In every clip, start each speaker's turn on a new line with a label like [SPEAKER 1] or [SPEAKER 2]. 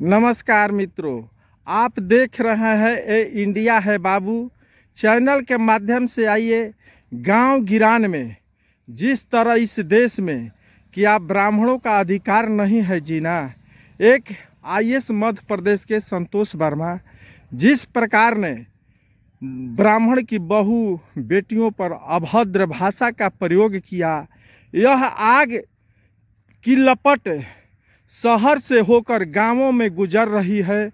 [SPEAKER 1] नमस्कार मित्रों, आप देख रहे हैं ए इंडिया है बाबू चैनल के माध्यम से। आइए गांव गिरान में जिस तरह इस देश में कि आप ब्राह्मणों का अधिकार नहीं है जीना, एक आईएएस मध्य प्रदेश के संतोष वर्मा जिस प्रकार ने ब्राह्मण की बहू बेटियों पर अभद्र भाषा का प्रयोग किया, यह आग की लपट शहर से होकर गांवों में गुजर रही है,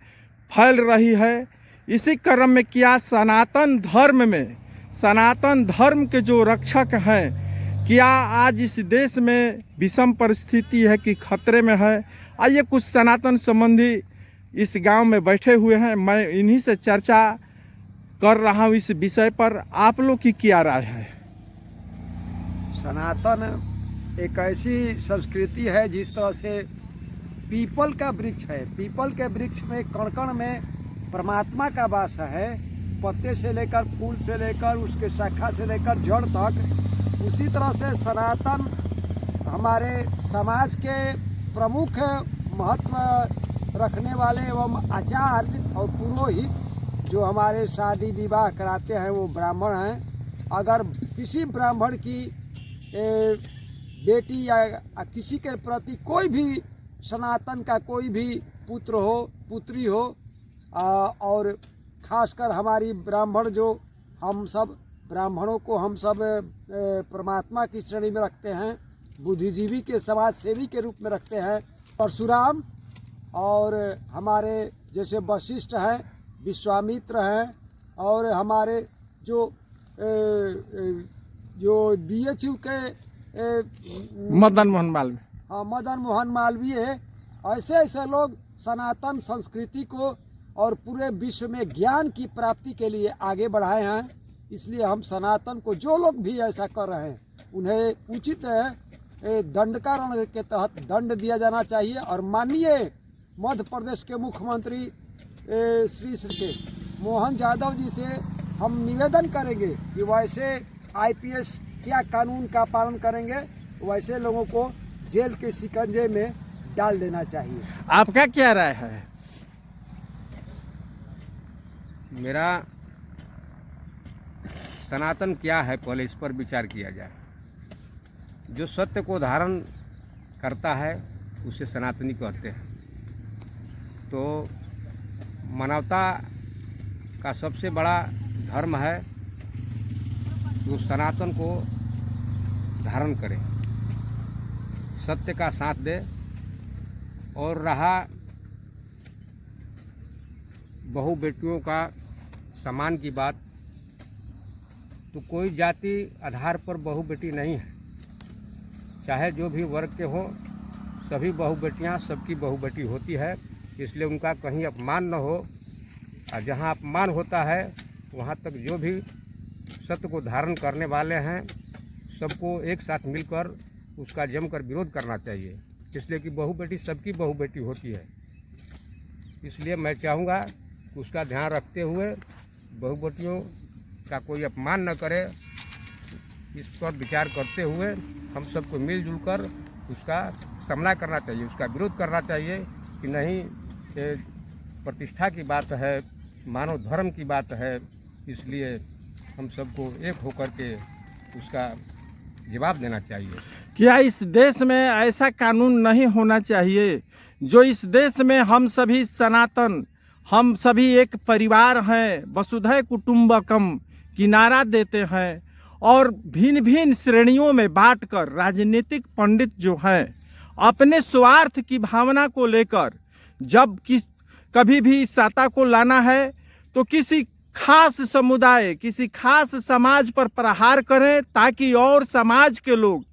[SPEAKER 1] फैल रही है। इसी क्रम में क्या सनातन धर्म के जो रक्षक हैं, क्या आज इस देश में विषम परिस्थिति है कि खतरे में है। आइए कुछ सनातन संबंधी इस गांव में बैठे हुए हैं, मैं इन्हीं से चर्चा कर रहा हूं इस विषय पर। आप लोग की क्या राय है?
[SPEAKER 2] सनातन एक ऐसी संस्कृति है जिस तरह से पीपल का वृक्ष है। पीपल के वृक्ष में कण कण में परमात्मा का वास है, पत्ते से लेकर फूल से लेकर उसके शाखा से लेकर जड़ तक। उसी तरह से सनातन हमारे समाज के प्रमुख महत्व रखने वाले एवं आचार्य और पुरोहित जो हमारे शादी विवाह कराते हैं वो ब्राह्मण हैं। अगर किसी ब्राह्मण की बेटी या किसी के प्रति कोई भी सनातन का कोई भी पुत्र हो पुत्री हो, और खासकर हमारी ब्राह्मण जो हम सब ब्राह्मणों को हम सब परमात्मा की श्रेणी में रखते हैं, बुद्धिजीवी के समाज सेवी के रूप में रखते हैं। परशुराम और हमारे जैसे वशिष्ठ हैं, विश्वामित्र हैं, और हमारे जो BHU के
[SPEAKER 1] मदन मोहन मालवीय,
[SPEAKER 2] मदन मोहन मालवीय, ऐसे ऐसे लोग सनातन संस्कृति को और पूरे विश्व में ज्ञान की प्राप्ति के लिए आगे बढ़ाए हैं। इसलिए हम सनातन को जो लोग भी ऐसा कर रहे हैं उन्हें उचित दंडकारण के तहत दंड दिया जाना चाहिए। और माननीय मध्य प्रदेश के मुख्यमंत्री श्री मोहन यादव जी से हम निवेदन करेंगे कि वैसे IPS क्या कानून का पालन करेंगे, वैसे लोगों को जेल के शिकंजे में डाल देना चाहिए।
[SPEAKER 1] आपका क्या राय है?
[SPEAKER 3] मेरा सनातन क्या है, पहले इस पर विचार किया जाए। जो सत्य को धारण करता है उसे सनातनी कहते हैं। तो मानवता का सबसे बड़ा धर्म है जो सनातन को धारण करे, सत्य का साथ दे। और रहा बहु बेटियों का सम्मान की बात, तो कोई जाति आधार पर बहु बेटी नहीं है। चाहे जो भी वर्ग के हों, सभी बहु बेटियाँ सबकी बहु बेटी होती है। इसलिए उनका कहीं अपमान न हो, और जहाँ अपमान होता है वहाँ तक जो भी सत्य को धारण करने वाले हैं सबको एक साथ मिलकर उसका जमकर विरोध करना चाहिए। इसलिए कि बहु बेटी सबकी बहु बेटी होती है। इसलिए मैं चाहूँगा कि उसका ध्यान रखते हुए बहु बेटियों का कोई अपमान न करे, इस पर विचार करते हुए हम सबको मिलजुल कर उसका सामना करना चाहिए, उसका विरोध करना चाहिए कि नहीं, ये प्रतिष्ठा की बात है, मानव धर्म की बात है। इसलिए हम सबको एक होकर के उसका जवाब देना चाहिए।
[SPEAKER 1] क्या इस देश में ऐसा कानून नहीं होना चाहिए जो इस देश में हम सभी सनातन, हम सभी एक परिवार हैं, वसुधैव कुटुंबकम की नारा देते हैं, और भिन्न भिन्न श्रेणियों में बांटकर राजनीतिक पंडित जो हैं अपने स्वार्थ की भावना को लेकर जब कभी भी सत्ता को लाना है तो किसी खास समुदाय, किसी खास समाज पर प्रहार करें ताकि और समाज के लोग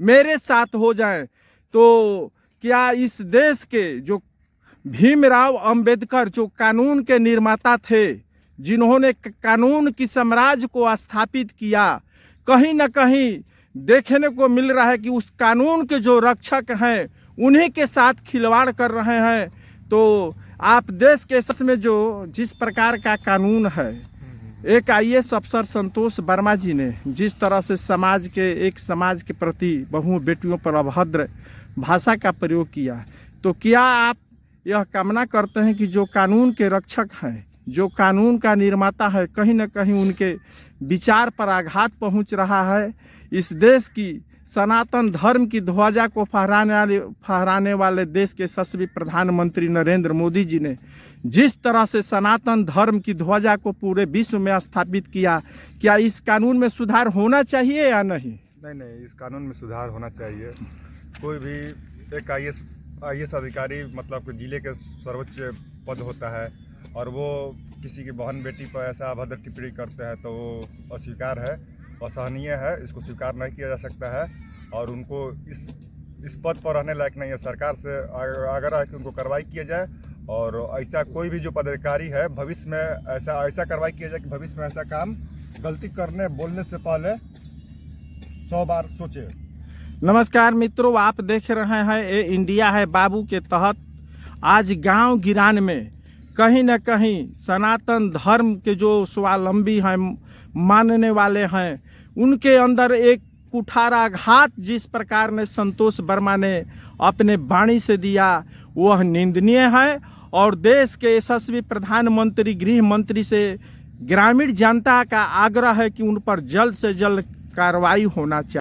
[SPEAKER 1] मेरे साथ हो जाएं। तो क्या इस देश के जो भीमराव अंबेडकर जो कानून के निर्माता थे, जिन्होंने कानून की साम्राज्य को स्थापित किया, कहीं न कहीं देखने को मिल रहा है कि उस कानून के जो रक्षक हैं उन्हीं के साथ खिलवाड़ कर रहे हैं। तो आप देश के सच में जो जिस प्रकार का कानून है, एक IAS अफसर संतोष वर्मा जी ने जिस तरह से समाज के प्रति बहु बेटियों पर अभद्र भाषा का प्रयोग किया, तो क्या आप यह कामना करते हैं कि जो कानून के रक्षक हैं, जो कानून का निर्माता है, कहीं न कहीं उनके विचार पर आघात पहुंच रहा है। इस देश की सनातन धर्म की ध्वजा को फहराने वाले देश के यशस्वी प्रधानमंत्री नरेंद्र मोदी जी ने जिस तरह से सनातन धर्म की ध्वजा को पूरे विश्व में स्थापित किया, क्या इस कानून में सुधार होना चाहिए या नहीं?
[SPEAKER 4] नहीं, इस कानून में सुधार होना चाहिए। कोई भी एक आईएएस अधिकारी मतलब कि जिले के सर्वोच्च पद होता है और वो किसी की बहन बेटी पर ऐसा अभद्र टिप्पणी करते हैं तो वो अस्वीकार है, असहनीय है, इसको स्वीकार नहीं किया जा सकता है और उनको इस पद पर रहने लायक नहीं है। सरकार से आग्रह है कि उनको कार्रवाई किया जाए और ऐसा कोई भी जो पदाधिकारी है भविष्य में ऐसा कार्रवाई किया जाए कि भविष्य में ऐसा काम गलती बोलने से पहले 100 बार सोचे।
[SPEAKER 1] नमस्कार मित्रों, आप देख रहे हैं ये इंडिया है बाबू के तहत आज गांव गिरान में कहीं न कहीं सनातन धर्म के जो स्वावलंबी हैं, मानने वाले हैं, उनके अंदर एक कुठाराघात जिस प्रकार ने संतोष वर्मा ने अपने वाणी से दिया वह निंदनीय है और देश के यशस्वी प्रधानमंत्री गृह मंत्री से ग्रामीण जनता का आग्रह है कि उन पर जल्द से जल्द कार्रवाई होना चाहिए।